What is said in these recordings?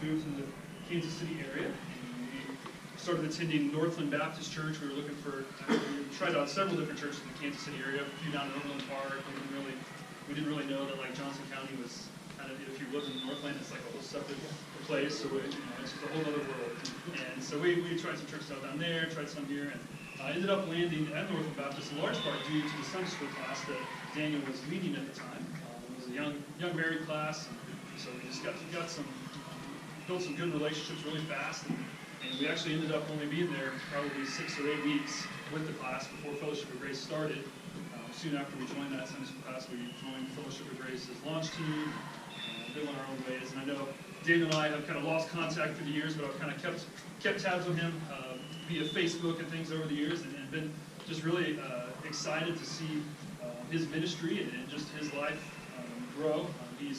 moved to the Kansas City area. And we started attending Northland Baptist Church. We were looking for, we tried out several different churches in the Kansas City area, a few down in Overland Park. We didn't really know that like Johnson County was kind of, if you lived in Northland, it's like a whole separate place. So it's just a whole other world. And so we tried some churches out down there, tried some here, and ended up landing at Northland Baptist in large part due to the Sunday school class that Daniel was leading at the time. It was a young married class, and so we just got some, built some good relationships really fast, and we actually ended up only being there probably 6 or 8 weeks with the class before Fellowship of Grace started. Soon after we joined that Sunday school class, we joined Fellowship of Grace's launch team, and then went our own ways. And I know Daniel and I have kind of lost contact through the years, but I've kind of kept tabs on him via Facebook and things over the years, and been just really excited to see his ministry and just his life grow. He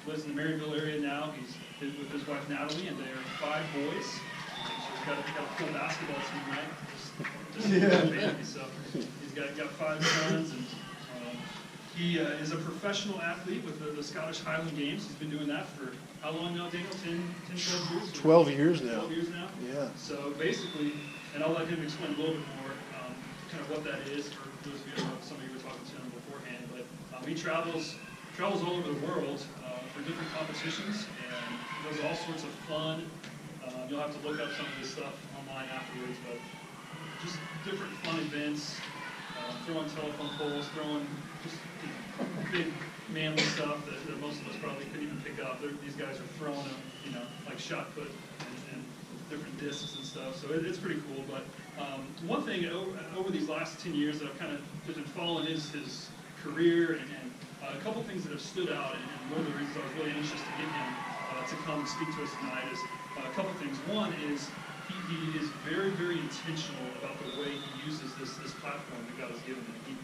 lives in the Maryville area now. He's with his wife Natalie, and they are 5 boys. So he's got a full basketball team, right? Just a baby. So he's got 5 sons, and he is a professional athlete with the Scottish Highland Games. He's been doing that for how long now, Daniel? 10, 12 years? 12 years now. 12 years now? Yeah. So basically, and I'll let him explain a little bit more kind of what that is for those of you, some of you were talking to him beforehand, but he travels all over the world for different competitions, and does all sorts of fun. You'll have to look up some of this stuff online afterwards, but just different fun events, throwing telephone poles, throwing just big manly stuff that most of us probably couldn't even pick up. These guys are throwing them, like shot put and different discs and stuff. So it's pretty cool. But one thing over these last 10 years that I've kind of been following his career, and a couple things that have stood out, and one of the reasons I was really anxious to get him to come and speak to us tonight is a couple things. One is he is very, very intentional about the way he uses this platform that God has given him. He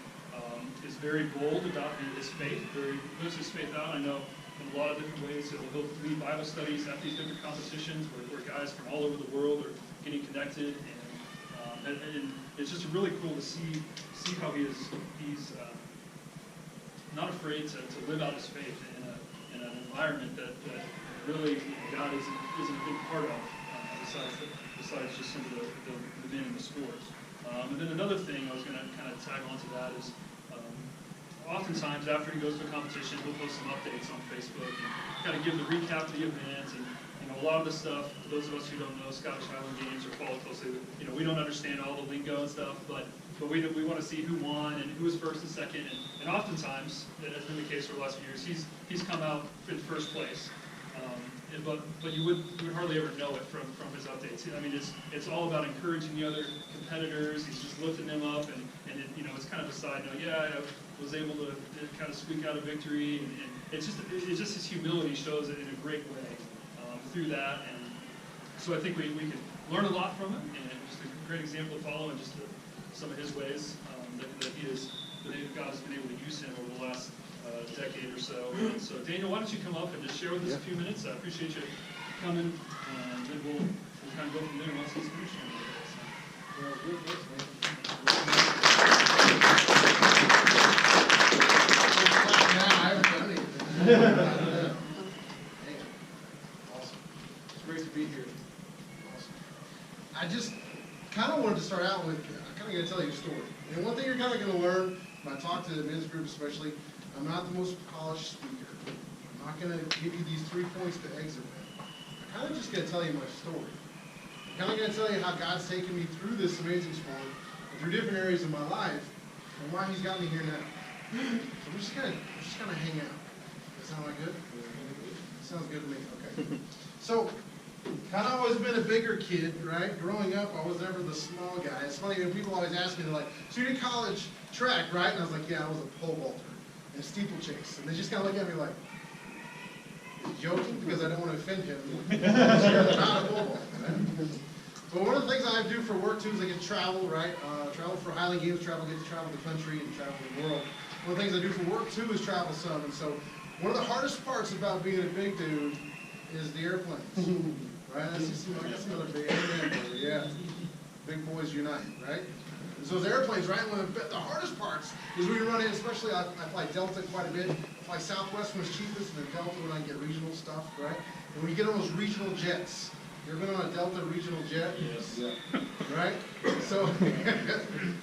is very bold about his faith, lives his faith out. I know in a lot of different ways he'll lead Bible studies at these different competitions where guys from all over the world are getting connected, and it's just really cool to see how he's not afraid to live out his faith in an environment that really God isn't a big part of, besides just some of the men in the sport. And then another thing I was going to kind of tag onto that is oftentimes after he goes to a competition, he'll post some updates on Facebook and kind of give the recap of the event. And a lot of the stuff, for those of us who don't know Scottish Highland Games or follow closely, we don't understand all the lingo and stuff, but we want to see who won and who was first and second. And oftentimes, that has been the case for the last few years, he's come out in first place. But you would hardly ever know it from his updates. I mean, it's all about encouraging the other competitors. He's just lifting them up, and it's kind of a side note. Yeah, I was able to kind of squeak out a victory, and it's just his humility shows it in a great way through that. And so I think we can learn a lot from him, and just a great example to follow, and just some of his ways that God has been able to use him over the last decade or so. So Daniel, why don't you come up and just share with us a few minutes? I appreciate you coming, and then we'll kind of go from there once he's finished. Awesome. It's great to be here. Awesome. I just kind of wanted to start out with, I'm kind of going to tell you a story. And one thing you're kind of going to learn when I talk to the men's group especially, I'm not the most polished speaker. I'm not going to give you these 3 points to exit with. I'm kind of just going to tell you my story. I'm kind of going to tell you how God's taken me through this amazing sport and through different areas of my life and why he's got me here now. So we're just going to hang out. Does that sound like good? Sounds good to me. Okay. So, kind of always been a bigger kid, right? Growing up, I was never the small guy. It's funny when people always ask me, they're like, so you're in college track, right? And I was like, yeah, I was a pole vaulter and steeplechase. And they just kind of look at me like, joking? Because I don't want to offend him. I'm not a pole vaulter, right? But one of the things I do for work too is I get to travel, right? Travel for Highland Games, get to travel the country and travel the world. One of the things I do for work too is travel some. And so one of the hardest parts about being a big dude is the airplanes. Right? I got some other big airplanes. Yeah. Big boys unite, right? And so those airplanes, right? One of the hardest parts is when you run in, especially I fly Delta quite a bit, fly Southwest when it's cheapest, and then Delta when I get regional stuff, right? And when you get on those regional jets, you ever been on a Delta regional jet? Yes. Yeah. Right? So,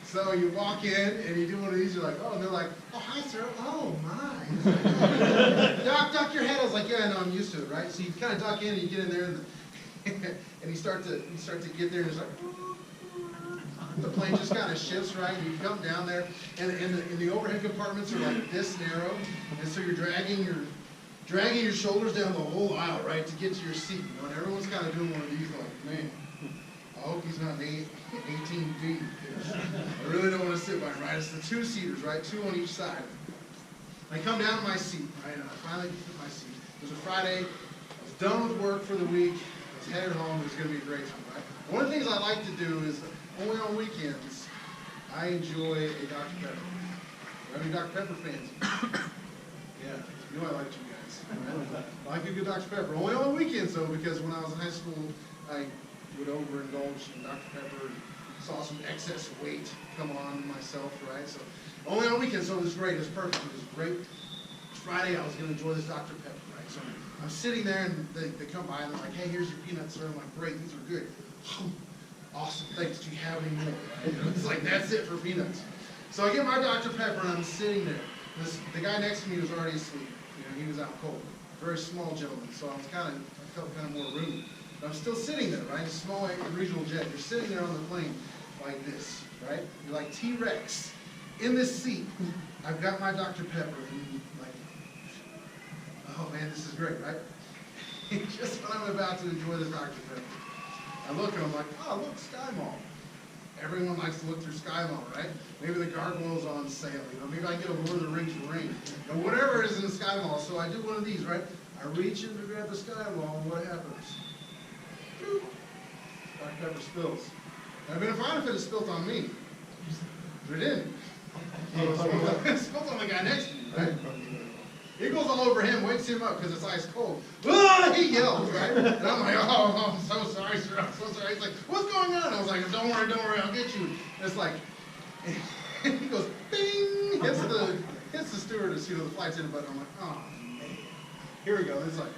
so you walk in and you do one of these, you're like, oh, and they're like, oh, hi, sir. Oh, my. Duck your head. I was like, yeah, I know, I'm used to it, right? So you kind of duck in and you get in there, and you start to get there, and it's like, the plane just kind of shifts, right? And you come down there, and the overhead compartments are like this narrow, and so you're dragging your shoulders down the whole aisle, right, to get to your seat. You know, and everyone's kind of doing one of these, like, man, I hope he's not 18 feet. I really don't want to sit by him, right? It's the two-seaters, right? Two on each side. I come down to my seat, right, and I finally get to my seat. It was a Friday. I was done with work for the week. I was headed home. It was going to be a great time, right? One of the things I like to do is, only on weekends, I enjoy a Dr. Pepper. Are any Dr. Pepper fans? Yeah, you know I like you guys. Right? I like a good Dr. Pepper. Only on weekends, though, because when I was in high school, I would overindulge in Dr. Pepper and saw some excess weight come on myself, right? So only on weekends, so it was great. It was perfect. It was great. Friday, I was going to enjoy this Dr. Pepper, right? So I'm sitting there, and they come by, and they're like, hey, here's your peanuts, sir. I'm like, great, these are good. Awesome, thanks. Do you have any more? Right? You know, it's like, that's it for peanuts. So I get my Dr. Pepper, and I'm sitting there. The guy next to me was already asleep. You know, he was out cold. Very small gentleman, so I felt kind of more roomy. But I'm still sitting there, right? A small regional jet. You're sitting there on the plane like this, right? You're like T-Rex in this seat. I've got my Dr. Pepper, and like, oh man, this is great, right? Just when I'm about to enjoy this Dr. Pepper, I look and I'm like, oh, look, Sky Mall. Everyone likes to look through Sky Mall, right? Maybe the gargoyle's on sale, you know, maybe I get a Lord of the Rings ring, or whatever is in the Sky Mall. So I do one of these, right? I reach in to grab the Sky Mall, and what happens? Boop. Dr. Pepper spills. I'd have been fine if it had spilled on me, but it didn't. It spilled on the guy next to me, right? It goes all over him, wakes him up because it's ice cold. Ah! He yells, right? And I'm like, oh, I'm so sorry, sir. I'm so sorry. He's like, what's going on? I was like, don't worry, I'll get you. And it's like, and he goes, bing, hits the stewardess, you know, the flight attendant button. I'm like, oh, man. Here we go. It's like,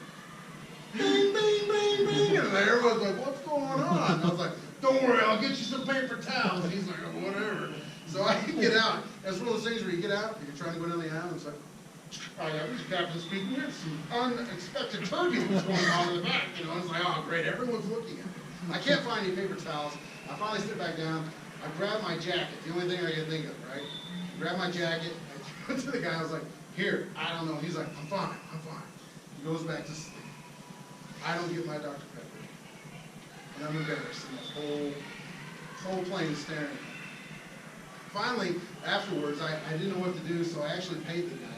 bing, bing, bing, bing. And everyone's like, what's going on? And I was like, don't worry, I'll get you some paper towels. And he's like, oh, whatever. So I get out. That's one of those things where you get out, and you're trying to go down the aisle, and it's like, oh yeah, this is Captain speaking. We have some unexpected turbulence going on in the back. You know, it's like, oh great, everyone's looking at me. I can't find any paper towels. I finally sit back down. I grab my jacket, the only thing I can think of, right? I grab my jacket. I went to the guy. I was like, here, I don't know. He's like, I'm fine. He goes back to sleep. I don't get my Dr. Pepper, and I'm embarrassed. And the whole plane is staring at me. Finally, afterwards, I didn't know what to do, so I actually paid the guy.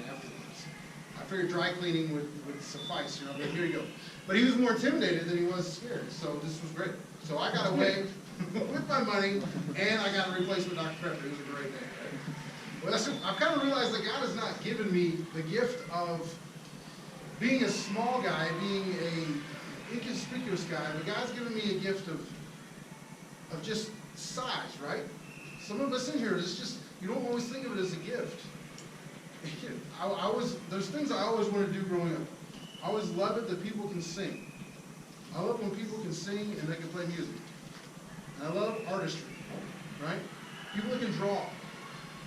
I figured dry cleaning would suffice, you know, but here you go. But he was more intimidated than he was scared, so this was great. So I got away with my money, and I got a replacement Dr. Pepper. It was a great day. Well, I've kind of realized that God has not given me the gift of being a small guy, being an inconspicuous guy, but God's given me a gift of just size, right? Some of us in here, it's just, you don't always think of it as a gift. There's things I always wanted to do growing up. I always love it that people can sing. I love when people can sing and they can play music. And I love artistry, right? People that can draw.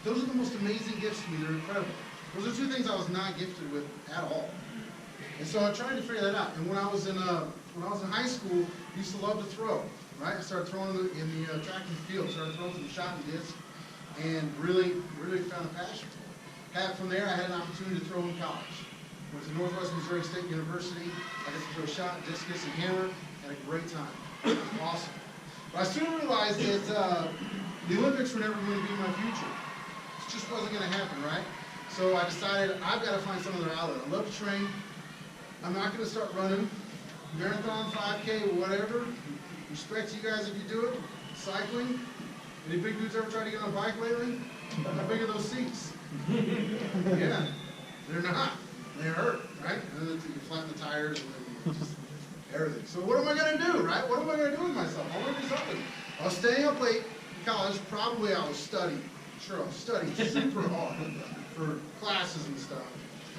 Those are the most amazing gifts to me. They're incredible. Those are two things I was not gifted with at all. And so I tried to figure that out. And when I was in high school, I used to love to throw, right? I started throwing in the track and field. Started throwing some shot and disc, and really found a passion for it. From there, I had an opportunity to throw in college. Went to Northwest Missouri State University. I got to throw shot, discus, and hammer. Had a great time. Awesome. But I soon realized that the Olympics were never going to be my future. It just wasn't going to happen, right? So I decided I've got to find some other outlet. I love to train. I'm not going to start running. Marathon, 5K, whatever. Respect you guys if you do it. Cycling. Any big dudes ever tried to get on a bike lately? How big are those seats? Yeah, they're not. They hurt, right? And then you flatten the tires and just everything. So what am I going to do, right? What am I going to do with myself? I want to do something. I was staying up late in college. Probably I was studying. Sure, I was studying super hard for classes and stuff.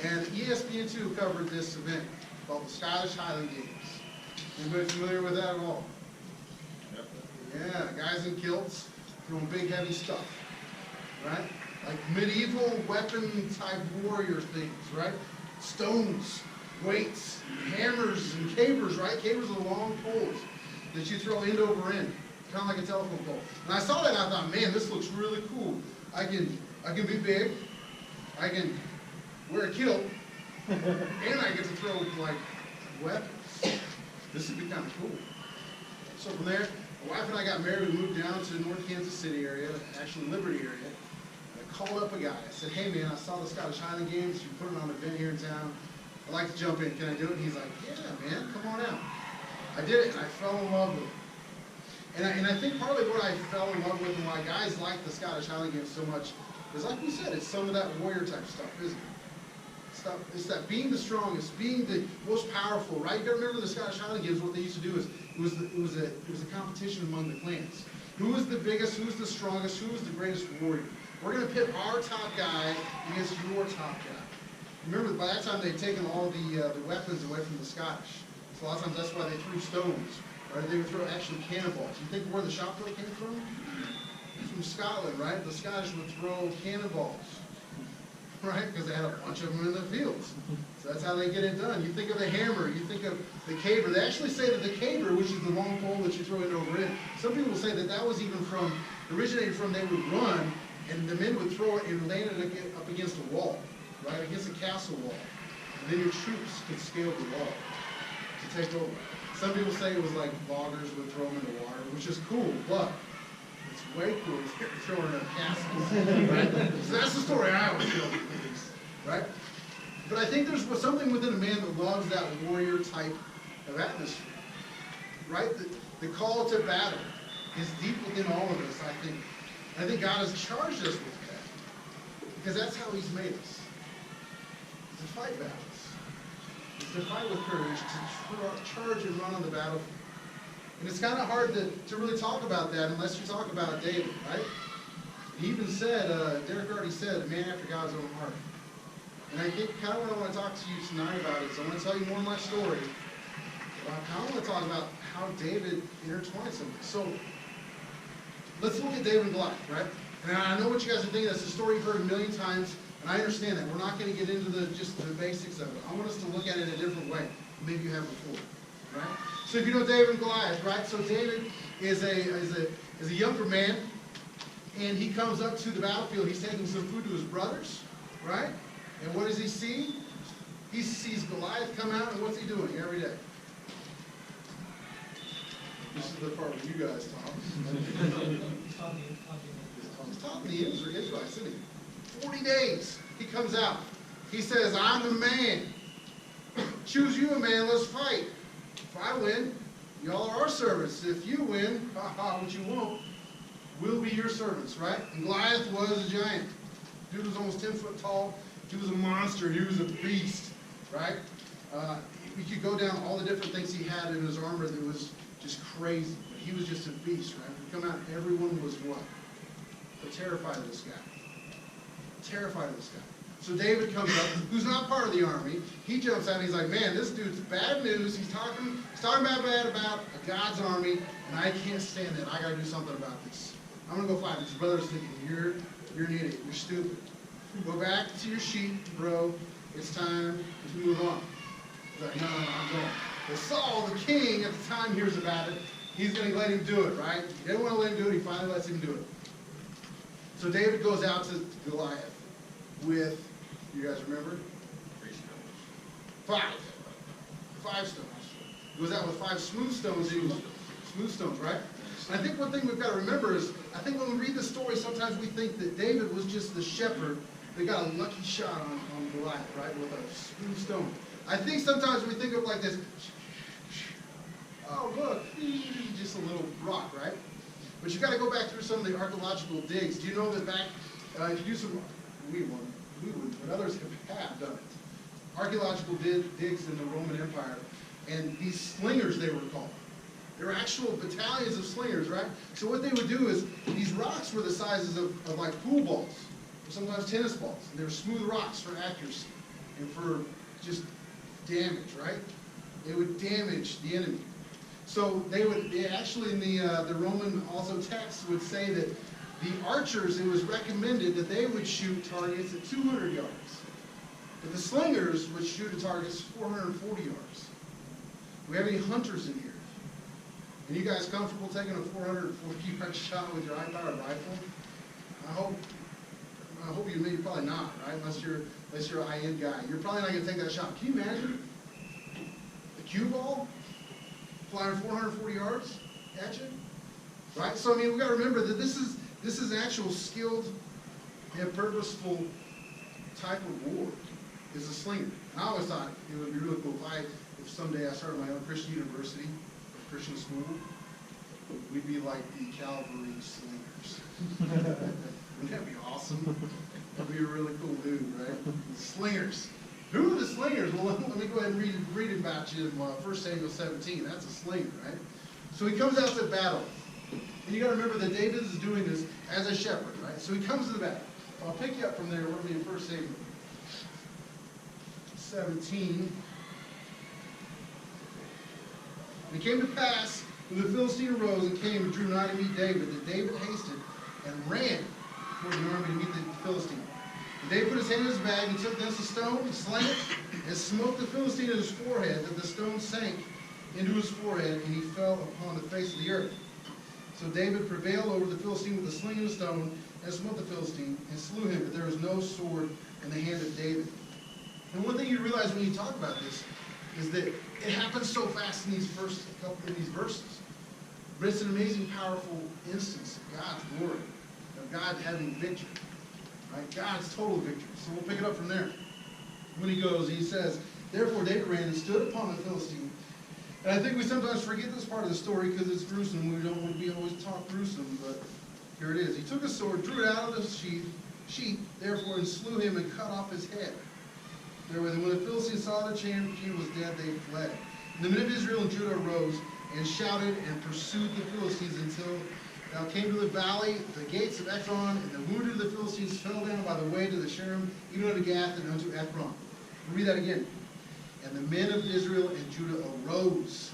And ESPN2 covered this event called the Scottish Highland Games. Anybody familiar with that at all? Yep. Yeah, guys in kilts throwing big heavy stuff, right? Like medieval weapon type warrior things, right? Stones, weights, hammers, and cavers, right? Cavers are the long poles that you throw end over end, kind of like a telephone pole. And I saw that and I thought, man, this looks really cool. I can be big, I can wear a kilt, and I get to throw like weapons. This would be kind of cool. So from there, my wife and I got married. We moved down to the North Kansas City area, actually Liberty area. And I called up a guy. I said, hey man, I saw the Scottish Highland Games. You put it on an event here in town. I'd like to jump in. Can I do it? And he's like, yeah man, come on out. I did it and I fell in love with it. And I think partly what I fell in love with and why guys like the Scottish Highland Games so much is, like we said, it's some of that warrior type stuff, isn't it? It's that being the strongest, being the most powerful, right? You gotta remember the Scottish Highland Games, what they used to do is, it was a competition among the clans. Who was the biggest, who was the strongest, who was the greatest warrior? We're gonna pit our top guy against your top guy. Remember, by that time they'd taken all the weapons away from the Scottish. So a lot of times that's why they threw stones, right? They would throw actually cannonballs. You think where the shot put came from? From Scotland, right? The Scottish would throw cannonballs, right? Because they had a bunch of them in the fields. So that's how they get it done. You think of the hammer, you think of the caber. They actually say that the caber, which is the long pole that you throw it over in, some people say that that was even originated from they would run, and the men would throw it and land it up against a wall, right? Against a castle wall. And then your troops could scale the wall to take over. Some people say it was like loggers would throw them in the water, which is cool, but it's way cooler if you're throwing at castles, right? So that's the story I always tell people, right? But I think there's something within a man that loves that warrior type of atmosphere, right? The call to battle is deep within all of us, I think. I think God has charged us with that, because that's how He's made us. To fight battles. It's to fight with courage, to charge and run on the battlefield. And it's kind of hard to really talk about that unless you talk about David, right? He even said, Derek already said, a man after God's own heart. And I think kind of what I want to talk to you tonight about is I want to tell you more of my story. But I kind of want to talk about how David intertwines them. So let's look at David and Goliath, right? And I know what you guys are thinking. That's a story you've heard a million times. And I understand that. We're not going to get into just the basics of it. I want us to look at it a different way than maybe you have before, right? So if you know David and Goliath, right? So David is a younger man, and he comes up to the battlefield. He's taking some food to his brothers, right? And what does he see? He sees Goliath come out, and what's he doing every day? This is the part where you guys talk. He's talking to the Israelites, isn't he? 40 days, he comes out. He says, I'm the man. Choose you a man, let's fight. If I win, y'all are our servants. If you win, which you won't, we'll be your servants, right? And Goliath was a giant. Dude was almost 10 foot tall. He was a monster. He was a beast, right? We could go down all the different things he had in his armor that was just crazy. But he was just a beast, right? When he come out, everyone was what? They're terrified of this guy. Terrified of this guy. So David comes up, who's not part of the army. He jumps out and he's like, man, this dude's bad news. He's talking bad about God's army, and I can't stand it. I got to do something about this. I'm going to go fight. And his brother's thinking, you're an idiot. You're stupid. Go back to your sheep, bro. It's time to move on. He's like, no, I'm going. Well, Saul, the king, at the time hears about it. He's going to let him do it, right? He didn't want to let him do it. He finally lets him do it. So David goes out to Goliath with, you guys remember? 3 stones. 5 stones. Goes out with 5 smooth stones. Smooth stones, right? And I think one thing we've got to remember is, I think when we read the story, sometimes we think that David was just the shepherd that got a lucky shot on Goliath, right? With a smooth stone. I think sometimes we think of it like this. Oh, look, just a little rock, right? But you've got to go back through some of the archaeological digs. Do you know that back, if you do some, we wouldn't, but others have done it. Archaeological digs in the Roman Empire, and these slingers, they were called. They were actual battalions of slingers, right? So what they would do is, these rocks were the sizes of like pool balls, or sometimes tennis balls. And they were smooth rocks for accuracy. and for just damage, right? They would damage the enemy. So they actually in the Roman also text would say that the archers, it was recommended that they would shoot targets at 200 yards. But the slingers would shoot at targets 440 yards. Do we have any hunters in here? Are you guys comfortable taking a 440 yard shot with your high-powered rifle? I hope you maybe probably not, right? Unless you're a high-end guy. You're probably not going to take that shot. Can you imagine a cue ball flying 440 yards at you? Right? So I mean, we've got to remember that this is actual skilled and purposeful type of war. Is a slinger. And I always thought it would be really cool if someday I started my own Christian university, or Christian school, we'd be like the cavalry slingers. Wouldn't that be awesome? That'd be a really cool dude, right? Slingers. Who are the slingers? Well, let me go ahead and read about you in 1 Samuel 17. That's a slinger, right? So he comes out to battle. And you got to remember that David is doing this as a shepherd, right? So he comes to the battle. I'll pick you up from there. We're going to be in 1 Samuel 17. And it came to pass, when the Philistine arose and came and drew nigh to meet David, that David hasted and ran toward the army to meet the Philistine. And David put his hand in his bag and took thence a stone and slang it and smote the Philistine in his forehead, that the stone sank into his forehead, and he fell upon the face of the earth. So David prevailed over the Philistine with a sling and a stone, and smote the Philistine, and slew him, but there was no sword in the hand of David. And one thing you realize when you talk about this is that it happens so fast in these verses. But it's an amazing, powerful instance of God's glory, of God having victory. Right? God's total victory. So we'll pick it up from there. When he goes, he says, therefore David ran and stood upon the Philistine. And I think we sometimes forget this part of the story because it's gruesome. We always talk gruesome, but here it is. He took a sword, drew it out of the sheath, therefore, and slew him and cut off his head. Therewith, and when the Philistines saw the champion was dead, they fled. And the men of Israel and Judah arose and shouted and pursued the Philistines until thou came to the valley, the gates of Ekron, and the wounded of the Philistines fell down by the way to the Sherim, even unto Gath and unto Ekron. We'll read that again. And the men of Israel and Judah arose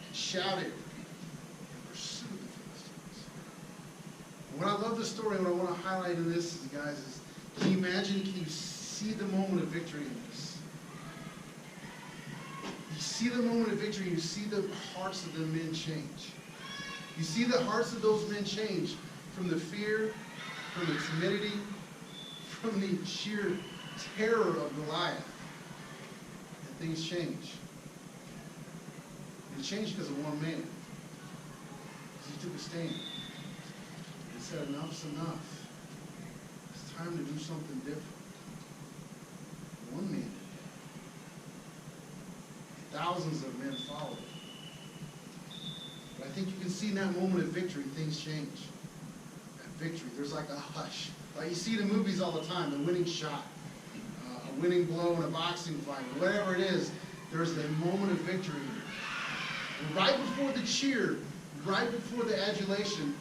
and shouted and pursued the Philistines. And what I love this story, and what I want to highlight in this, guys, is can you imagine, can you see the moment of victory in this? You see the moment of victory, you see the hearts of the men change. You see the hearts of those men change from the fear, from the timidity, from the sheer terror of Goliath. And things change. And it changed because of one man. He took a stand. He said, enough's enough. It's time to do something different. One man did that. Thousands of men followed. But I think you can see in that moment of victory, things change. That victory, there's like a hush. Like you see it in movies all the time, the winning shot, a winning blow in a boxing fight, whatever it is, there's a moment of victory. And right before the cheer, right before the adulation,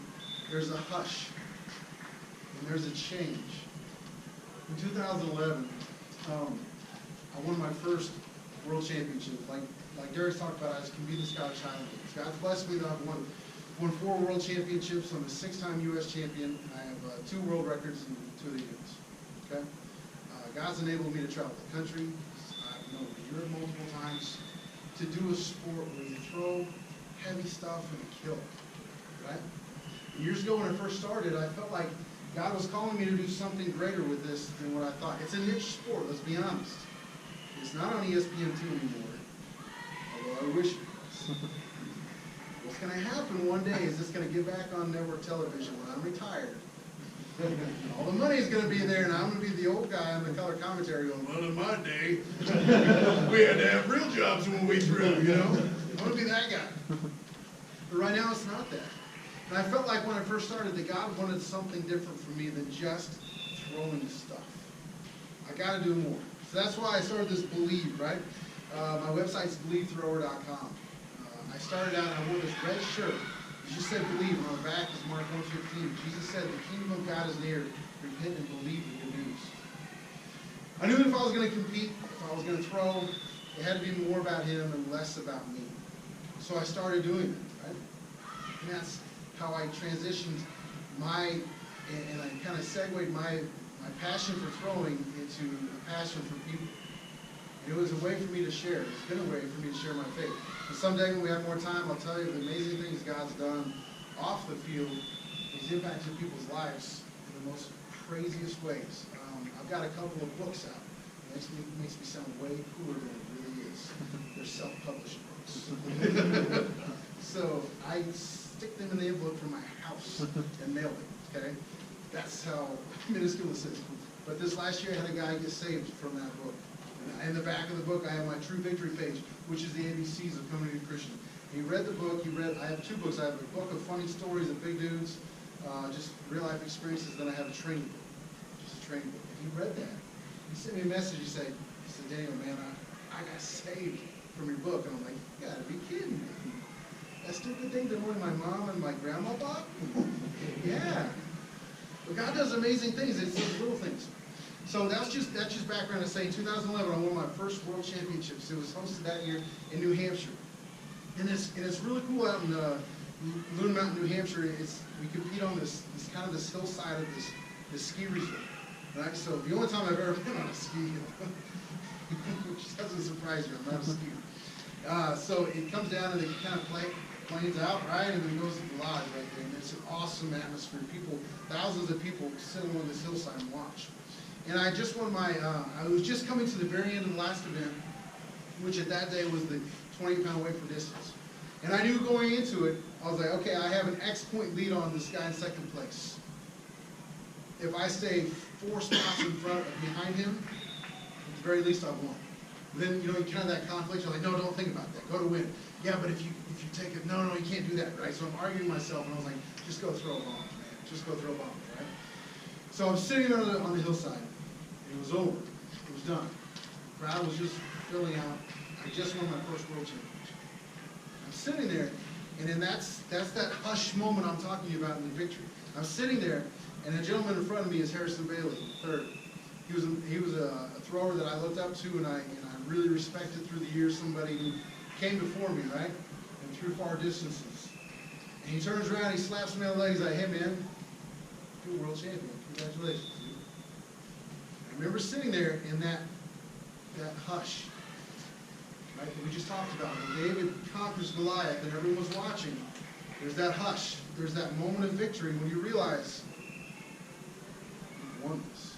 there's a hush. And there's a change. In 2011, I won my first world championship. Like Derek's talked about, I was competing in the Scottish Highlanders. God's blessed me that I've won 4 world championships. I'm a 6-time U.S. champion. I have 2 world records in 2 of the events. Okay? God's enabled me to travel the country. I've been over Europe multiple times to do a sport where you throw heavy stuff and kill it. Right? And years ago when I first started, I felt like God was calling me to do something greater with this than what I thought. It's a niche sport, let's be honest. It's not on ESPN2 anymore, although I wish it was. What's going to happen one day is it's going to get back on network television when I'm retired. All the money is going to be there, and I'm going to be the old guy on the color commentary going, well, in my day, we had to have real jobs when we threw, you know? I'm going to be that guy. But right now, it's not that. And I felt like when I first started that God wanted something different from me than just throwing stuff. I got to do more. So that's why I started this Believe, right? My website's BelieveThrower.com. I started out, I wore this red shirt. It just said Believe, and on the back is Mark 1:15. Jesus said, the kingdom of God is near. Repent and believe the good news. I knew if I was going to compete, if I was going to throw, it had to be more about him and less about me. So I started doing it, right? And that's how I transitioned and I kind of segued my passion for throwing into a passion for people. And it was a way for me to share. It's been a way for me to share my faith. And someday when we have more time, I'll tell you the amazing things God's done off the field. He's impacted people's lives in the most craziest ways. I've got a couple of books out. It makes me sound way cooler than it really is. They're self-published books. So I stick them in the envelope from my house and mail them, okay? That's how minuscule this is. But this last year I had a guy get saved from that book. And in the back of the book I have my True Victory page, which is the ABCs of coming to be Christian. He read the book, I have two books. I have a book of funny stories of big dudes, just real life experiences, then I have a training book, just a training book. And he read that. He sent me a message, he said, Daniel, man, I got saved from your book. And I'm like, you gotta be kidding me. That stupid thing that only my mom and my grandma bought? Yeah. But God does amazing things. It's those little things. So that's just background to say, in 2011, I won my first world championships. It was hosted that year in New Hampshire. And it's really cool out in Loon Mountain, New Hampshire. We compete on this hillside of this ski resort. Right? So the only time I've ever been on a ski hill, which doesn't surprise you, I'm not a skier. So it comes down and it kind of planes out, right? And then goes to the lodge right there. And it's an awesome atmosphere. Thousands of people sit along this hillside and watch. And I just won I was just coming to the very end of the last event, which at that day was the 20-pound weight for distance. And I knew going into it, I was like, okay, I have an X point lead on this guy in second place. If I stay 4 spots behind him, at the very least I've won. Then, you kind of that conflict, you're like, no, don't think about that, go to win. Yeah, but if you take it, no, you can't do that, right? So I'm arguing myself, and I was like, just go throw a bomb, man. Just go throw a bomb, right? So I'm sitting on the hillside. It was over. It was done. The crowd was just filling out. I just won my first world championship. I'm sitting there, and then that's that hush moment I'm talking about in the victory. I'm sitting there, and the gentleman in front of me is Harrison Bailey, third. He was a thrower that I looked up to, and I really respected through the years, somebody who came before me, right, and threw far distances. And he turns around, he slaps me on the leg, he's like, hey man, you're a world champion, congratulations. I remember sitting there in that hush, right, that we just talked about. When David conquers Goliath and everyone's watching, there's that hush, there's that moment of victory when you realize you've won this.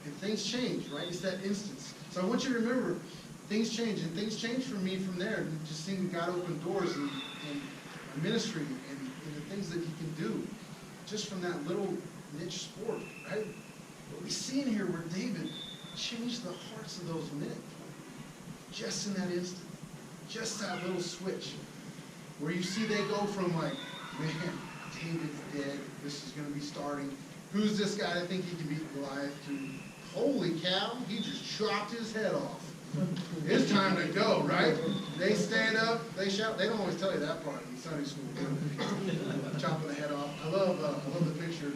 And things change, right? It's that instance. So I want you to remember, things change, and things change for me from there. And just seeing God open doors in ministry and the things that He can do, just from that little niche sport, right? But we see in here where David changed the hearts of those men, just in that instant, just that little switch, where you see they go from like, man, David's dead. This is going to be starting. Who's this guy that think he can beat Goliath? To holy cow, he just chopped his head off. It's time to go, right? They stand up, they shout. They don't always tell you that part in Sunday school. Chopping the head off. I love the picture,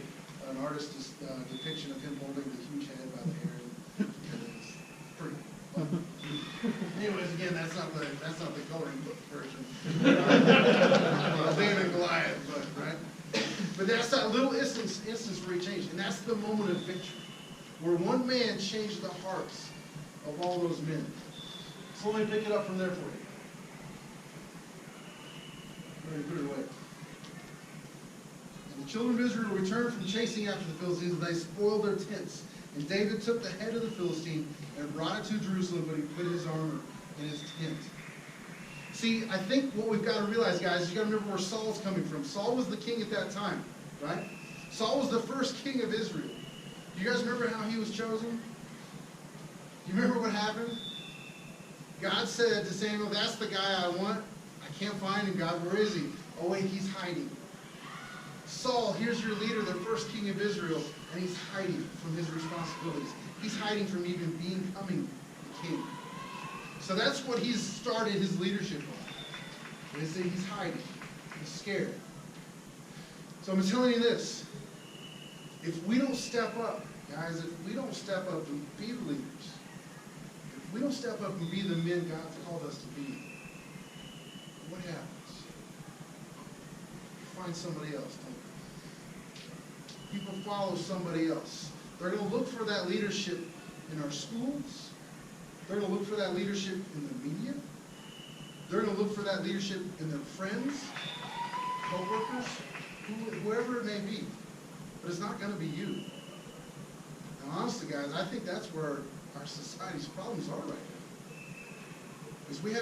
an artist's depiction of him holding the huge head by the hair. It's pretty fun. Anyways, again, that's not the coloring book version. David and Goliath, but right. But that's that little instance where he changed, and that's the moment of victory, where one man changed the hearts of all those men. So let me pick it up from there for you. Let me put it away. And the children of Israel returned from chasing after the Philistines, and they spoiled their tents. And David took the head of the Philistine and brought it to Jerusalem, but he put his armor in his tent. See, I think what we've got to realize, guys, is you've got to remember where Saul's coming from. Saul was the king at that time, right? Saul was the first king of Israel. Do you guys remember how he was chosen? Do you remember what happened? God said to Samuel, that's the guy I want. I can't find him, God. Where is he? Oh, wait, he's hiding. Saul, here's your leader, the first king of Israel, and he's hiding from his responsibilities. He's hiding from even becoming the king. So that's what he's started his leadership on. He's hiding. He's scared. So I'm telling you this. If we don't step up Guys, if we don't step up and be the leaders, if we don't step up and be the men God's called us to be, what happens? You find somebody else, don't you? People follow somebody else. They're going to look for that leadership in our schools. They're going to look for that leadership in the media. They're going to look for that leadership in their friends, co-workers, whoever it may be. But it's not going to be you. And honestly, guys, I think that's where our society's problems are right now. Because we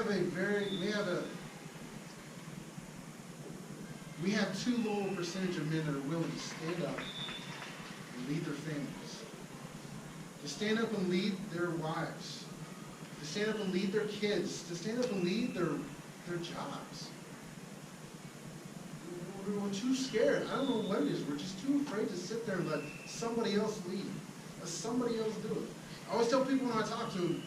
have too low a percentage of men that are willing to stand up and lead their families. To stand up and lead their wives. To stand up and lead their kids. To stand up and lead their jobs. We're too scared. I don't know what it is. We're just too afraid to sit there and let somebody else lead. Let somebody else do it. I always tell people when I talk to them,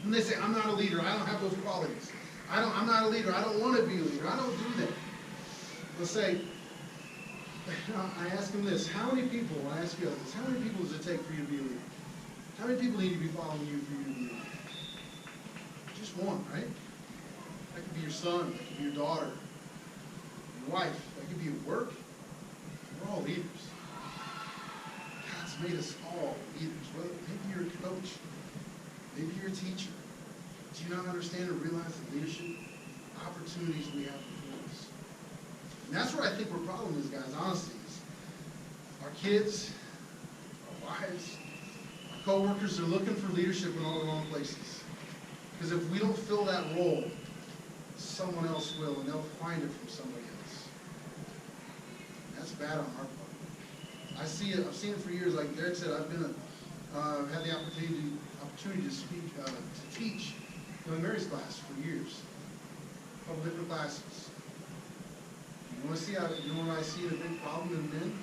and they say, I'm not a leader. I don't have those qualities. I'm not a leader. I don't want to be a leader. I don't do that. They'll say, I ask them this, how many people, when I ask you this, how many people does it take for you to be a leader? How many people need to be following you for you to be a leader? Just one, right? That could be your son, that could be your daughter, your wife, that could be at work. We're all leaders. God's made us all leaders. Maybe you're a coach, maybe you're a teacher. Do you not understand or realize the leadership opportunities we have before us? And that's where I think our problem is, guys, honestly, is our kids, our wives, our co-workers are looking for leadership in all the wrong places. Because if we don't fill that role, someone else will, and they'll find it from somebody else. That's bad on our part. I see it. I've seen it for years. Like Derek said, I've been had the opportunity to speak, to teach in Mary's class for years. A couple different classes. You want to see what I see a big problem in men,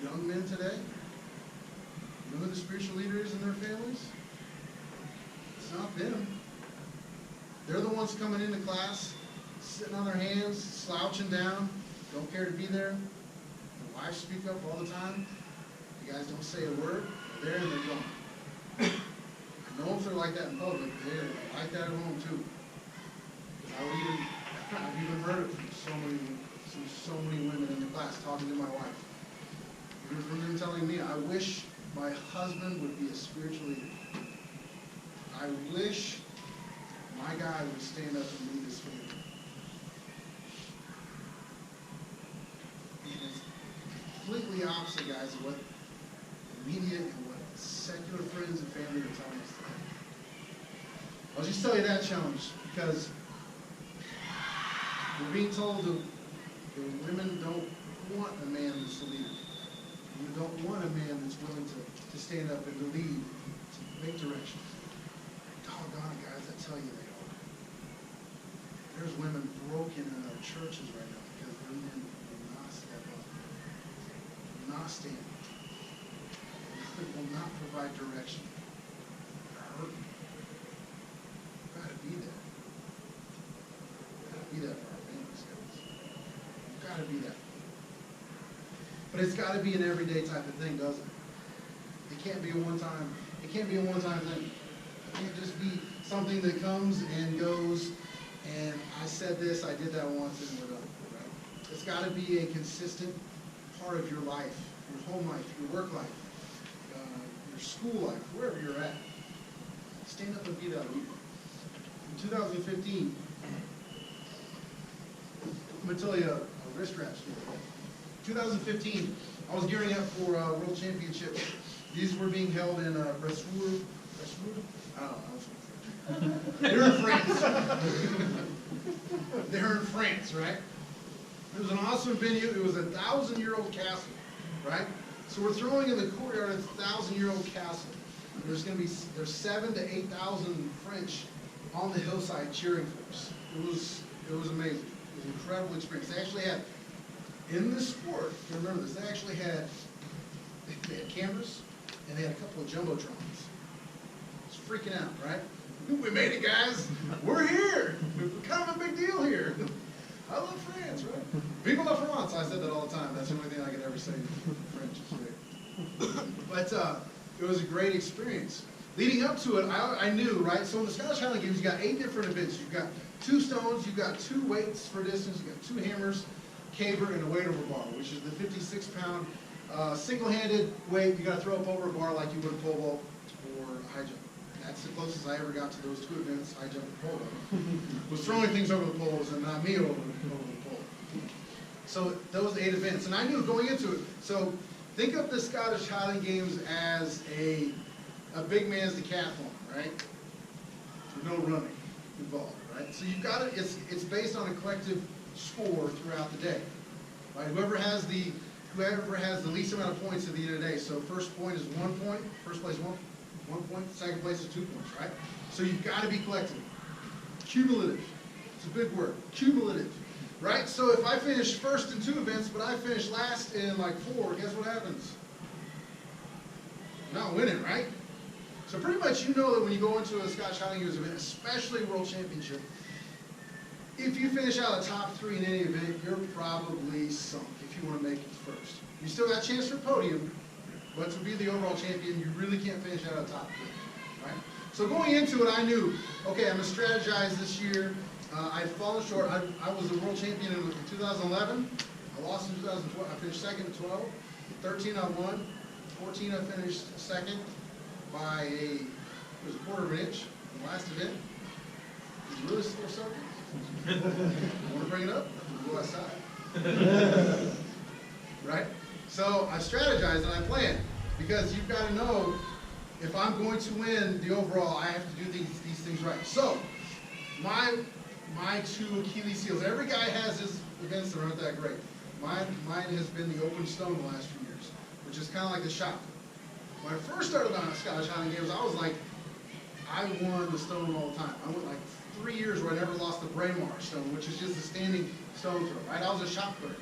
young men today? You know who the spiritual leader is in their families? It's not them. They're the ones coming into class, sitting on their hands, slouching down, don't care to be there. The wives speak up all the time. The guys don't say a word. They're there and they're gone. I know if they're like that in public, they're like that at home too. I've even heard it from so many women in the class talking to my wife. Even from them telling me, I wish my husband would be a spiritual leader. I wish my guy would stand up and lead his family. And it's completely opposite, guys, of what the media and what secular friends and family are telling us today. I'll just tell you that challenge, because we're being told that women don't want a man that's a leader. You don't want a man that's willing to stand up and to lead, to make direction. Doggone it, guys, I tell you they are. There's women broken in our churches right now because their men will not step up, will not stand up, will not provide direction. They're hurting. We've got to be there. We've got to be there for our families, guys. We've got to be that. But it's got to be an everyday type of thing, doesn't it? It can't be a one-time. It can't be a one-time thing. It can't just be something that comes and goes. And I said this, I did that once, and we're done. Right? It's got to be a consistent part of your life, your home life, your work life, your school life, wherever you're at. Stand up and be that leader. In 2015, I'm going to tell you a wrist wrap story. 2015, I was gearing up for World Championships. These were being held in Bresswood. I don't know. They're in France. They're in France, right? It was an awesome venue. It was a 1,000-year-old castle, right? So we're throwing in the courtyard of a 1,000-year-old castle. There's 7,000 to 8,000 French on the hillside cheering for us. It was amazing. It was an incredible experience. They actually had, in this sport, if you remember this, they actually had cameras and they had a couple of jumbotrons. It's freaking out, right? We made it, guys. We're here. We're kind of a big deal here. I love France, right? Vive la France. I said that all the time. That's the only thing I could ever say in French. But It was a great experience. Leading up to it, I knew, right? So in the Scottish Highland Games, you got 8 different events. You've got 2 stones, you've got 2 weights for distance, you've got 2 hammers, caber, and a weight over bar, which is the 56-pound single-handed weight you got to throw up over a bar like you would a pole vault or high jump. That's the closest I ever got to those 2 events, high jump and pole vault. Was throwing things over the poles and not me over the pole. So those 8 events, and I knew going into it. So think of the Scottish Highland Games as a big man's decathlon, right? With no running involved, right? So you've got it. It's based on a collective score throughout the day, right? Whoever has the least amount of points at the end of the day. So first point is 1 point. First place 1 point. Second place is 2 points, right? So you've got to be collective. Cumulative. It's a big word. Cumulative, right? So if I finish first in 2 events, but I finish last in like 4, guess what happens? I'm not winning, right? So pretty much you know that when you go into a Scottish Highland Games event, especially a World Championship, if you finish out of the top 3 in any event, you're probably sunk if you want to make it first. You still got a chance for podium, but to be the overall champion, you really can't finish out of the top 3, right? So going into it, I knew, okay, I'm going to strategize this year. I've fallen short. I was the world champion in 2011. I lost in 2012. I finished second in 12. 13 I won. 14 I finished second by it was a quarter of an inch in the last event. It was really slow something. Want to bring it up? We'll go outside. Right? So I strategized and I planned because you've got to know if I'm going to win the overall, I have to do these things right. So my 2 Achilles heels. Every guy has his events that aren't that great. Mine has been the open stone the last few years, which is kind of like the shot. When I first started on the Scottish Highland Games, I was like, I won the stone all the time. I went like 3 years where I never lost the Braemar stone, which is just a standing stone throw, right? I was a shot putter.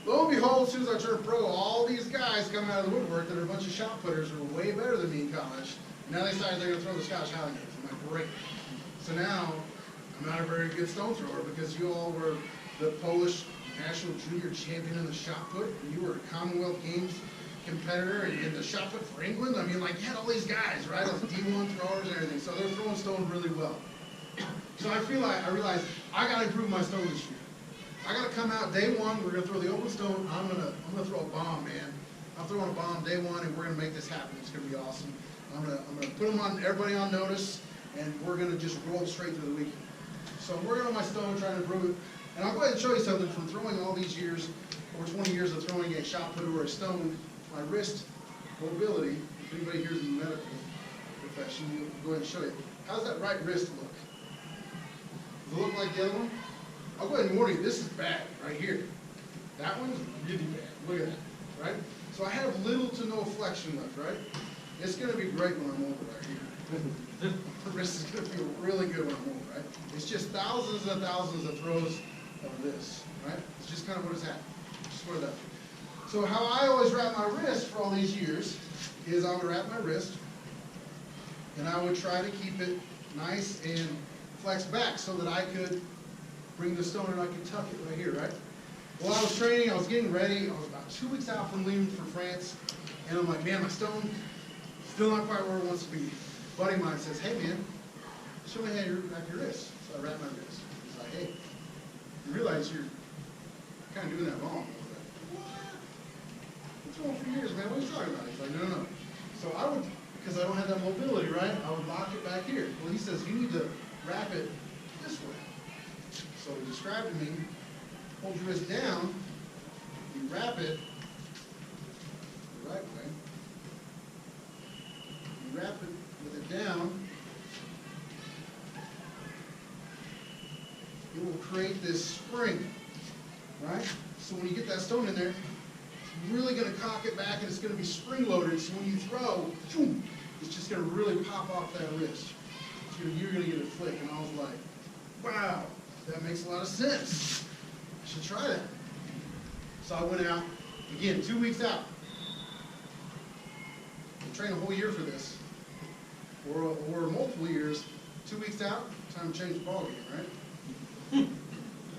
Lo and behold, as soon as I turned pro, all these guys coming out of the woodwork that are a bunch of shot putters who were way better than me in college. Now they decided they're going to throw the Scottish Highland Games. I'm like, great. So now I'm not a very good stone thrower because you all were the Polish national junior champion in the shot put, and you were a Commonwealth Games competitor in the shot put for England. I mean, like, you had all these guys, right? All the D1 throwers and everything. So they're throwing stone really well. So I realized I got to improve my stone this year. I got to come out day 1. We're going to throw the open stone. I'm gonna throw a bomb, man. I'm throwing a bomb day 1, and we're going to make this happen. It's going to be awesome. I'm gonna put everybody on notice, and we're going to just roll straight through the weekend. So I'm working on my stone, trying to improve it. And I'll go ahead and show you something from throwing all these years, over 20 years of throwing a shot put or a stone. My wrist mobility, if anybody here is in the medical profession, I'll go ahead and show you. How's that right wrist look? Does it look like the other one? I'll go ahead and warn you, this is bad right here. That one's really bad. Look at that, right? So I have little to no flexion left, right? It's going to be great when I'm older right here. The wrist is going to feel really good when I'm older, right? It's just thousands and thousands of throws of this, right? It's just kind of what it's at. Just what it does. So how I always wrap my wrist for all these years is I would wrap my wrist and I would try to keep it nice and flexed back so that I could bring the stone and I could tuck it right here, right? While I was training, I was getting ready. I was about 2 weeks out from leaving for France, and I'm like, man, my stone still not quite where it wants to be. A buddy of mine says, hey man, show me how you wrap your wrist. So I wrap my wrist. He's like, hey, you realize you're kind of doing that wrong. I was like, what? It's going for years, man. What are you talking about? He's like, no. So I would, because I don't have that mobility, right? I would lock it back here. Well, he says, you need to wrap it this way. So he described to me, hold your wrist down, you wrap it the right way. You wrap it with it down. It will create this spring, right? So when you get that stone in there, it's really going to cock it back and it's going to be spring loaded. So when you throw, boom, it's just going to really pop off that wrist. You're going to get a flick. And I was like, wow, that makes a lot of sense. I should try that. So I went out, again, 2 weeks out. I trained a whole year for this, or multiple years. 2 weeks out, time to change the ball game, right?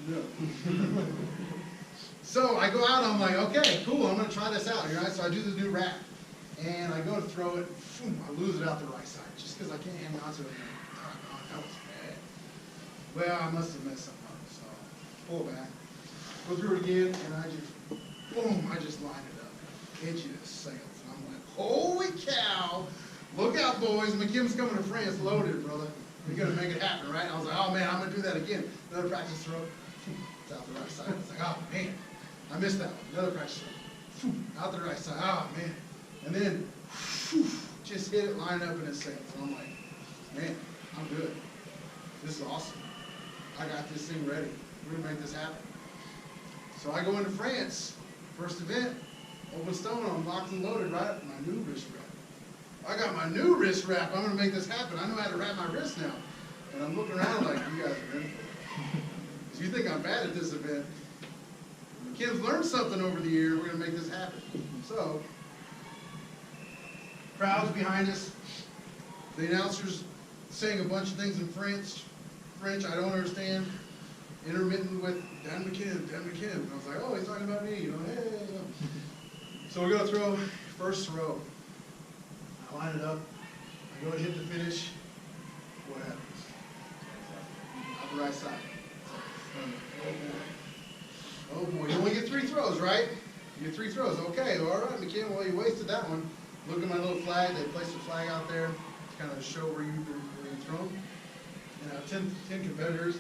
No. So I go out, I'm like, okay, cool, I'm going to try this out, right? So I do this new wrap. and I go to throw it, boom, I lose it out the right side, just because I can't hang on to it. That was bad. Well, I must have messed something up, so pull it back. Go through it again, and I just, boom, I just line it up. It just sails. And I'm like, holy cow, look out, boys, McKim's coming to France loaded, brother. We're going to make it happen, right? I was like, oh, man, I'm going to do that again. Another practice throw, it's out the right side. I was like, oh, man, I missed that one. Another practice throw, out the right side, oh, man. And then, just hit it, line up, and it sails. And I'm like, man, I'm good. This is awesome. I got this thing ready. We're going to make this happen. So I go into France, first event, open stone, I'm locked and loaded, right? My new wrist wrap. I got my new wrist wrap. I'm going to make this happen. I know how to wrap my wrist now. And I'm looking around like, you guys are in for it. Because you think I'm bad at this event. The kids learned something over the year. We're going to make this happen. So, crowds behind us. The announcers saying a bunch of things in French I don't understand. Intermittent with Dan McKim. And I was like, oh, he's talking about me. You know, hey. So we go throw, first throw. I line it up. I go and hit the finish. What happens? Out the right side. Oh boy. You only get 3 throws, right? You get 3 throws. Okay, all right, McKim. Well, you wasted that one. Look at my little flag. They placed a flag out there to kind of show where you've thrown. And out of 10 competitors,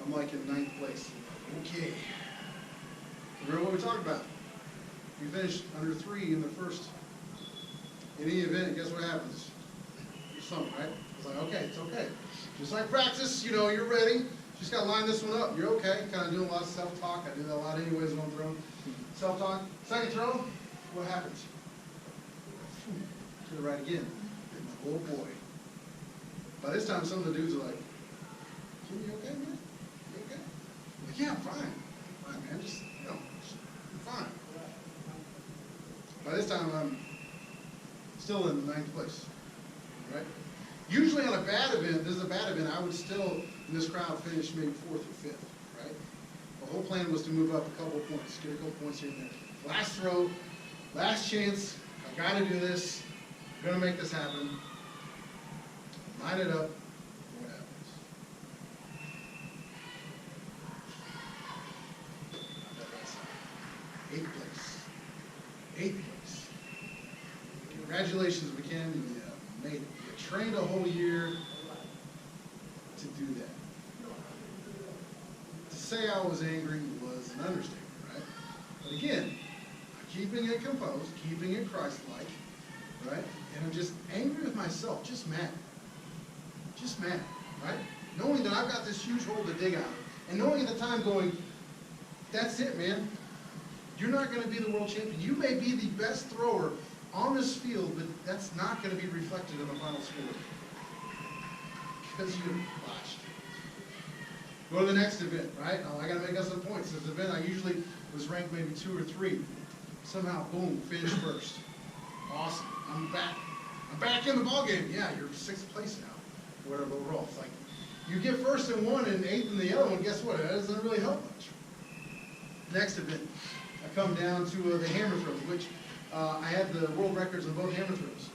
I'm like in 9th place. Okay. Remember what we talked about? You finish under 3 in the first. In any event, guess what happens? You're sunk, right? It's like, okay, it's okay. Just like practice, you know, you're ready. Just got to line this one up. You're okay. Kind of doing a lot of self-talk. I do that a lot anyways when I'm throwing. Self-talk. Second throw, what happens? To the right again. Oh boy. By this time, some of the dudes are like, you okay, man? You okay? I'm like, yeah, I'm fine. I'm fine, man. Just, you know, I'm fine. By this time, I'm still in 9th place, right? Usually on a bad event, this is a bad event, I would still, in this crowd, finish maybe 4th or 5th, right? The whole plan was to move up a couple of points, get a couple points here and there. Last throw, last chance, I've got to do this, I'm going to make this happen. Line it up, what happens? 8th place. 8th place. Congratulations, McKim. You made it. You trained a whole year to do that. To say I was angry was an understatement, right? But again, keeping it composed, keeping it Christ-like, right? And I'm just angry with myself, just mad. Just mad, right? Knowing that I've got this huge hole to dig out of, and knowing at the time going, that's it, man. You're not going to be the world champion. You may be the best thrower on this field, but that's not going to be reflected in the final score. Because you flashed. Go to the next event, right? Oh, I got to make up some points. This event, I usually was ranked maybe 2 or 3. Somehow, boom, finished first. Awesome. I'm back. I'm back in the ballgame. Yeah, you're 6th place now. Whatever overall. It's like, you get first in one and 8th in the other one, guess what? That doesn't really help much. Next event, I come down to the hammer throws, which I had the world records in both hammer throws.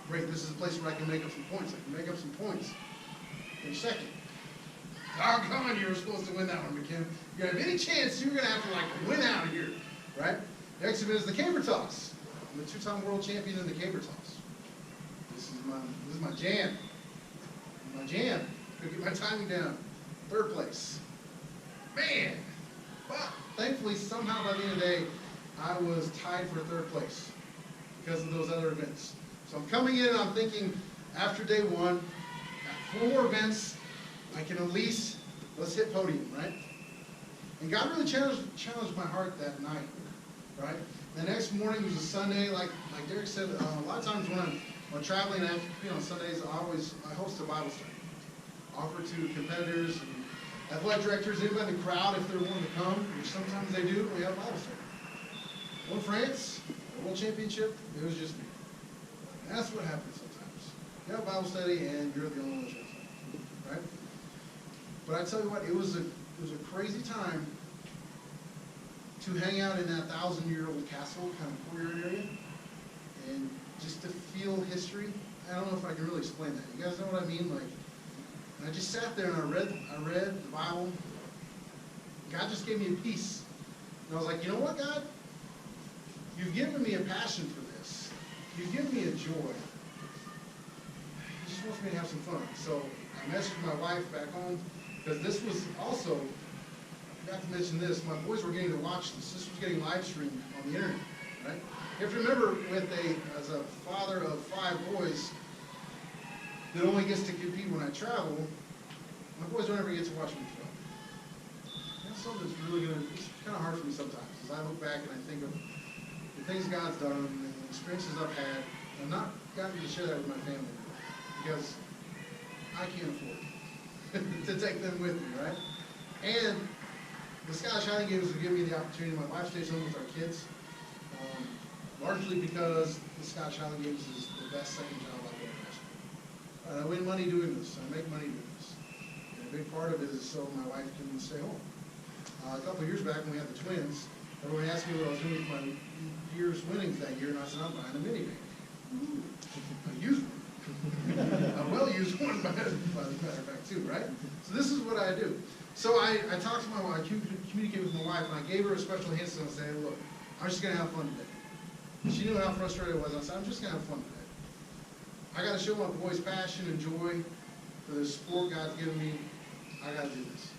Great, this is a place where I can make up some points. I can make up some points. In second. Doggone, you were supposed to win that one, McKim. You have any chance, you're going to have to, like, win out of here, right? Next event is the caber toss. I'm the 2-time world champion in the caber toss. This is my jam. My jam. Could get my timing down. 3rd place. Man. But thankfully, somehow by the end of the day, I was tied for 3rd place because of those other events. So I'm coming in and I'm thinking, after day 1, got 4 more events, I can at least, let's hit podium, right? And God really challenged my heart that night, right? The next morning was a Sunday, like Derek said, a lot of times when I'm traveling, Sundays, I host a Bible study. Offer to competitors and athletic directors, anybody in the crowd, if they're willing to come, which sometimes they do, we have a Bible study. Well, in France, the World Championship, it was just me. And that's what happens sometimes. You have a Bible study and you're the only one that shows up, right? But I tell you what, it was a crazy time to hang out in that 1,000-year-old castle kind of courtyard area and just to feel history. I don't know if I can really explain that. You guys know what I mean? Like, and I just sat there and I read the Bible. God just gave me a peace. And I was like, you know what, God? You've given me a passion for this. You've given me a joy. He just wants me to have some fun. So I messaged my wife back home, because this was also, I forgot to mention this, my boys were getting to watch this. This was getting live streamed on the internet, right? You have to remember, as a father of 5 boys that only gets to compete when I travel, my boys don't ever get to watch me throw. That's something that's really it's kind of hard for me sometimes, as I look back and I think of the things God's done and the experiences I've had. I've not gotten to share that with my family because I can't afford to take them with me, right? And the Scottish Highland Games have given me the opportunity. My wife stays home with our kids, largely because the Scottish Highland Games is the best second job I've ever had. I win money doing this. I make money doing this. And a big part of it is so my wife can stay home. A couple of years back when we had the twins, everyone asked me what I was doing with my year's winnings that year, and I said, I'm buying a minivan. A used one. A well-used one, by the matter of fact, too, right? So this is what I do. So I talked to my wife, I communicated with my wife, and I gave her a special hint and I said, look, I'm just going to have fun today. She knew how frustrated I was. I said, I'm just going to have fun today. I got to show my boys passion and joy for the sport God's given me. I got to do this.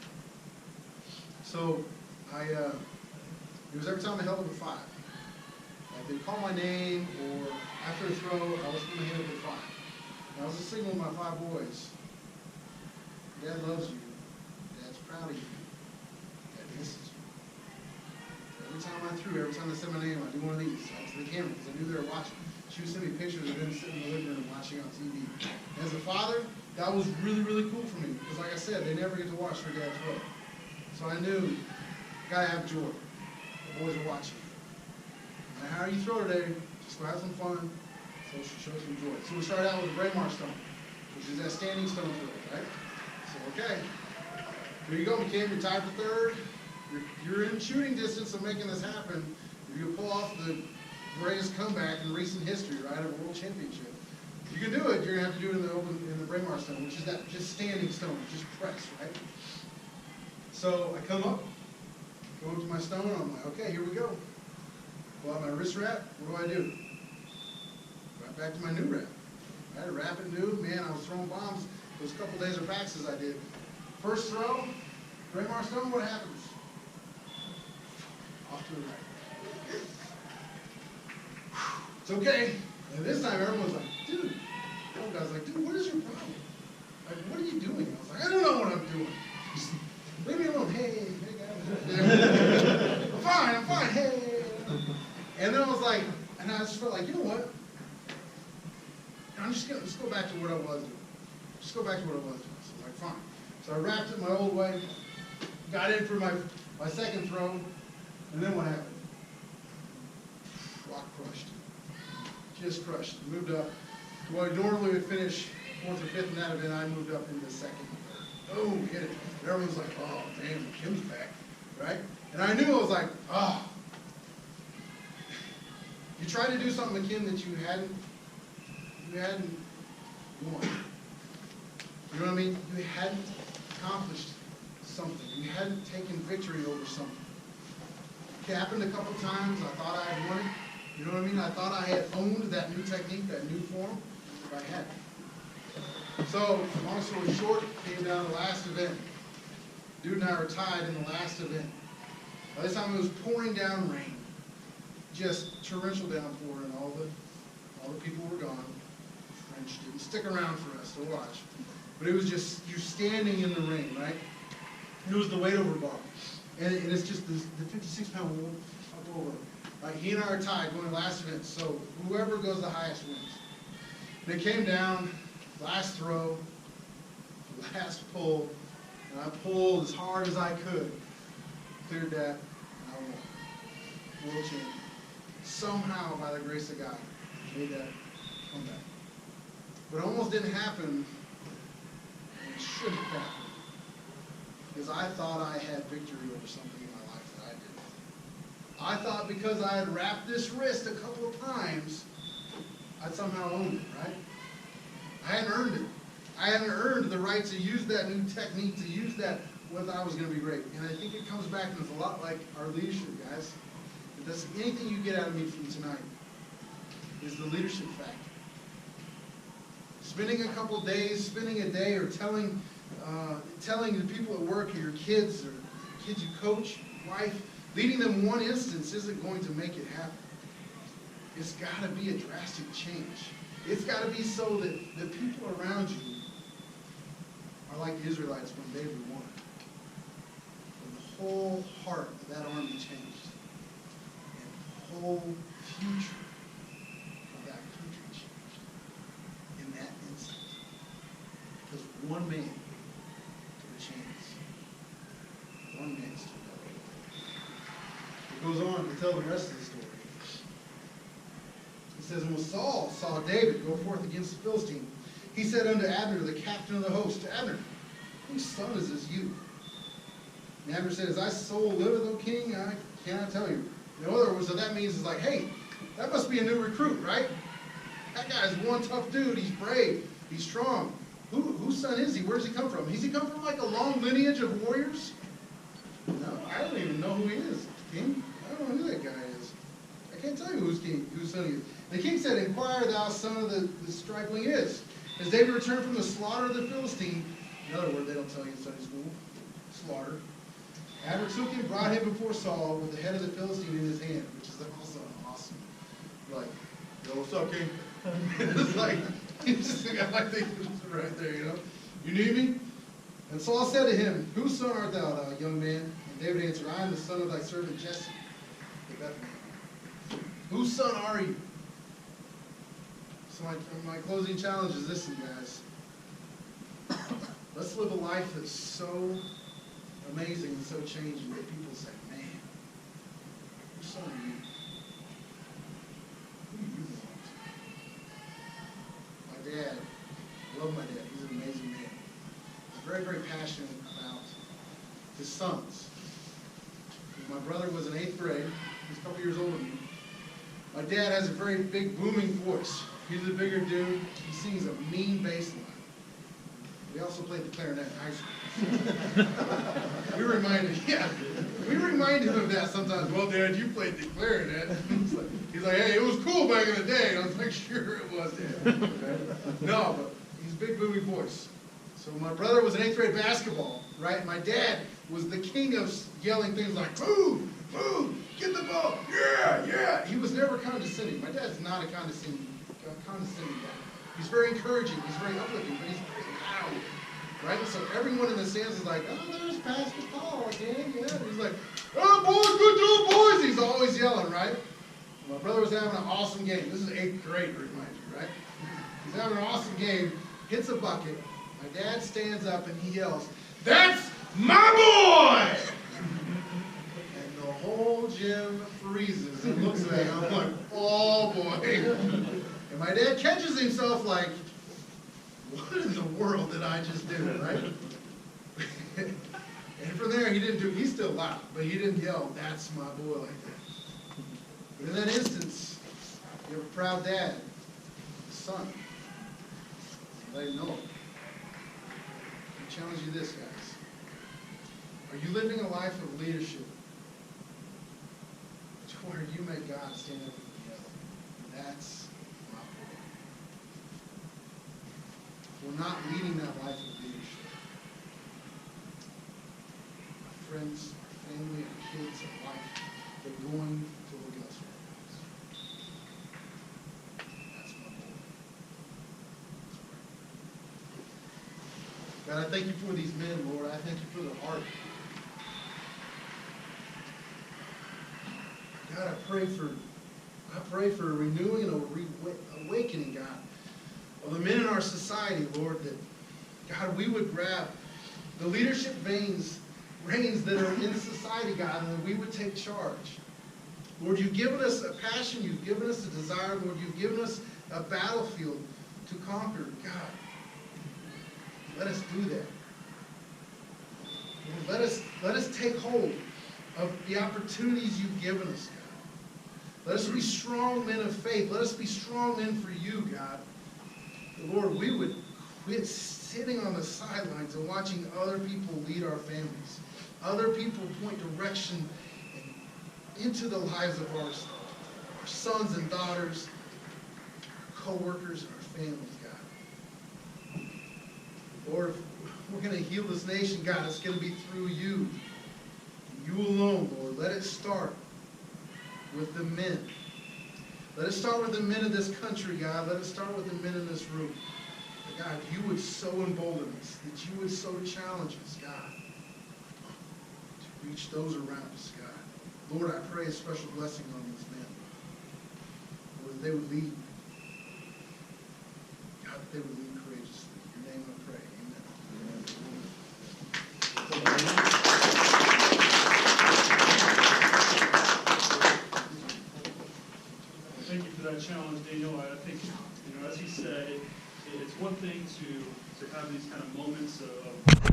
So it was every time I held up a 5. Like they'd call my name, or after a throw, I was putting my hand up at 5. And I was just singing with my 5 boys. Dad loves you. Dad's proud of you. Dad misses you. Every time I threw, every time they said my name, I'd do one of these out to the camera because I knew they were watching. She would send me pictures of them sitting in the living room watching on TV. And as a father, that was really, really cool for me because, like I said, they never get to watch their dad throw. So I knew, gotta have joy. The boys are watching. No matter how you throw today, just go have some fun, so show some joy. So we started out with the Braemar stone, which is that standing stone throw, right? So, okay. Here you go, McCabe, you're tied for 3rd. You're in shooting distance of making this happen. If you pull off the greatest comeback in recent history, right, of a world championship. If you can do it, you're gonna have to do it in the Braemar stone, which is that just standing stone, just press, right? So I come up, go up to my stone, I'm like, okay, here we go. Pull out my wrist wrap, what do? Right back to my new wrap. I had a wrap it new, man, I was throwing bombs those couple days of practices I did. First throw, Braemar stone, what happens? Off to the right. It's okay. And this time everyone's like, dude, the old guy's like, dude, what is your problem? Like, what are you doing? I was like, I don't know what I'm doing. Leave me alone. Hey guys. I'm fine, hey. And then I was like, and I just felt like, you know what? I'm just gonna go back to what I was doing. Just go back to what I was doing. So I was like, fine. So I wrapped it my old way, got in for my second throw, and then what happened? Rock crushed. Just crushed. Moved up. Well, normally would finish 4th or 5th in that event, I moved up into 2nd and 3rd. Oh, hit it. And everyone's like, oh, damn, Kim's back, right? And I knew, I was like, oh. You tried to do something, Kim, that you hadn't won. You know what I mean? You hadn't accomplished something. You hadn't taken victory over something. It happened a couple times. I thought I had won it. You know what I mean? I thought I had owned that new technique, that new form, but I hadn't. So, long story short, came down to the last event. Dude and I were tied in the last event. By this time it was pouring down rain. Just torrential downpour, and all the people were gone. French didn't stick around for us to watch. But it was just you standing in the rain, right? It was the weight over bar. And it's just the 56-pound woman up over. Right, he and I are tied going to the last event, so whoever goes the highest wins. And it came down, last throw, last pull, and I pulled as hard as I could. Cleared that, and I won. World champion. Somehow, by the grace of God, made that comeback. But it almost didn't happen, and it shouldn't have happened. Because I thought I had victory over something in my life that I didn't. I thought because I had wrapped this wrist a couple of times, I'd somehow owned it, right? I hadn't earned it. I hadn't earned the right to use that new technique, to use that when I was going to be great. And I think it comes back and it's a lot like our leadership, guys. If that's anything you get out of me from tonight, is the leadership factor. Spending a couple of days, spending a day, or telling the people at work, or your kids, or kids you coach, wife, leading them one instance isn't going to make it happen. It's got to be a drastic change. It's got to be so that the people around you are like the Israelites when David won. When the whole heart of that army changed. And the whole future of that country changed. In that instant. Because one man took a chance. One man stood up. It goes on to tell the rest of the story. It says, when Saul saw David go forth against the Philistine, he said unto Abner, the captain of the host, Abner, whose son is this youth? And Abner said, as thy soul liveth, O king, I cannot tell you. In other words, what that means is like, hey, that must be a new recruit, right? That guy's one tough dude. He's brave. He's strong. Whose son is he? Where does he come from? Does he come from like a long lineage of warriors? No, I don't even know who he is, king. I don't know who that guy is. I can't tell you whose son he is. The king said, inquire thou, son of the stripling is. As David returned from the slaughter of the Philistine, in other words, they don't tell you in Sunday school, slaughter, Abner took him, brought him before Saul with the head of the Philistine in his hand, which is also awesome. Like, yo, what's up, king? It's like, he's just a guy like this right there, you know? You need me? And Saul said to him, whose son art thou, thou young man? And David answered, I am the son of thy servant Jesse, the Bethlehem. Whose son are you? So my closing challenge is this one, guys. Let's live a life that's so amazing and so changing that people say, man, whose son are you? Who do you belong to? My dad, I love my dad. He's an amazing man. He's very, very passionate about his sons. My brother was in 8th grade. He's a couple years older than me. My dad has a very big, booming voice. He's a bigger dude. He sings a mean bass line. We also played the clarinet in high school. we remind him of that sometimes. Well, Dad, you played the clarinet. He's like, hey, it was cool back in the day. And I was like, sure it was, Dad. No, but he's a big, booming voice. So my brother was in 8th grade basketball, right? My dad was the king of yelling things like, move, move, get the ball, yeah, yeah. He was never condescending. My dad's not a condescending guy. He's very encouraging, he's very uplifting, but he's very loud, right? So everyone in the stands is like, oh, there's Pastor Paul again, yeah. And he's like, oh, boys, good job, boys. He's always yelling, right? My brother was having an awesome game. This is 8th grade, remind you, right? He's having an awesome game, hits a bucket. My dad stands up and he yells, that's my boy! And the whole gym freezes and looks at him. I'm like, oh boy. And my dad catches himself like, what in the world did I just do, right? And from there, he's still loud, but he didn't yell, that's my boy like that. But in that instance, you have a proud dad, a son. Let him know. I challenge you this, guys. Are you living a life of leadership to where you make God stand up and yell? That's my boy. We're not leading that life of leadership. Our friends, our family, our kids, our life, they're going to look at us for our lives. That's my boy. God, I thank you for these men, Lord. I thank you for their heart. God, I pray for a renewing and a awakening, God, of the men in our society, Lord, that, God, we would grab the leadership reins that are in society, God, and that we would take charge. Lord, you've given us a passion, you've given us a desire, Lord, you've given us a battlefield to conquer. God, let us do that. Lord, let us take hold of the opportunities you've given us, God. Let us be strong men of faith. Let us be strong men for you, God. Lord, we would quit sitting on the sidelines and watching other people lead our families. Other people point direction into the lives of our sons and daughters, our co-workers, and our families, God. Lord, if we're going to heal this nation, God, it's going to be through you. You alone, Lord. Let it start with the men. Let it start with the men of this country, God. Let it start with the men in this room. But God, you would so embolden us, that you would so challenge us, God, to reach those around us, God. Lord, I pray a special blessing on these men. Lord, that they would lead. God, that they would lead courageously. In your name I pray. Thank you for that challenge, Daniel. I think, as he said, it's one thing to have these kind of moments of